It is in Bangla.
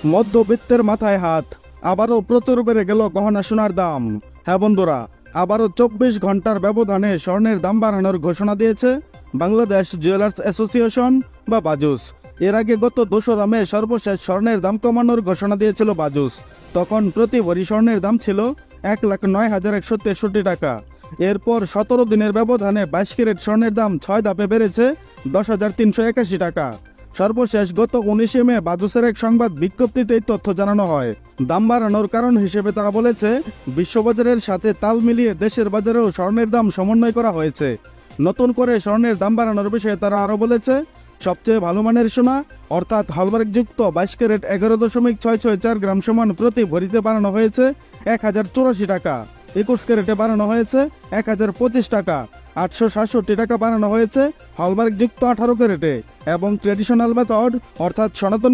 মধ্যবিত্তের মাথায় হাত, আবারও প্রচুর বেড়ে গেল গহনা সোনার দাম। হ্যাঁ বন্ধুরা, আবারও 24 ঘন্টার ব্যবধানে স্বর্ণের দাম বাড়ানোর ঘোষণা দিয়েছে বাংলাদেশ জুয়েলার্স অ্যাসোসিয়েশন বা বাজুস। এর আগে গত 2রা মে সর্বশেষ স্বর্ণের দাম কমানোর ঘোষণা দিয়েছিল বাজুস। তখন প্রতি ভরি স্বর্ণের দাম ছিল 1,09,163 টাকা। এরপর 17 দিনের ব্যবধানে 22 ক্যারেট স্বর্ণের দাম 6 ধাপে বেড়েছে 10,381 টাকা। সর্বশেষ গত 19 মে বাজুসের এক সংবাদ বিজ্ঞপ্তিতে এই তথ্য জানানো হয়। দাম বাড়ানোর কারণ হিসেবে তারা বলেছে, বিশ্ববাজারের সাথে তাল মিলিয়ে দেশের বাজারেও স্বর্ণের দাম সমন্বয় করা হয়েছে। নতুন করে স্বর্ণের দাম বাড়ানোর বিষয়ে তারা আরও বলেছে, সবচেয়ে ভালো মানের সোনা অর্থাৎ হলমার্কযুক্ত 22 ক্যারেট 11.664 গ্রাম সমান প্রতি ভরিতে বাড়ানো হয়েছে 1,084 টাকা। 21 ক্যারেটে বাড়ানো হয়েছে 1,025 টাকা। 867 টাকা বাড়ানো হয়েছে হলমার্কযুক্ত 18 ক্যারেটে। এবং ট্রেডিশনাল মেথড অর্থাৎ সনাতন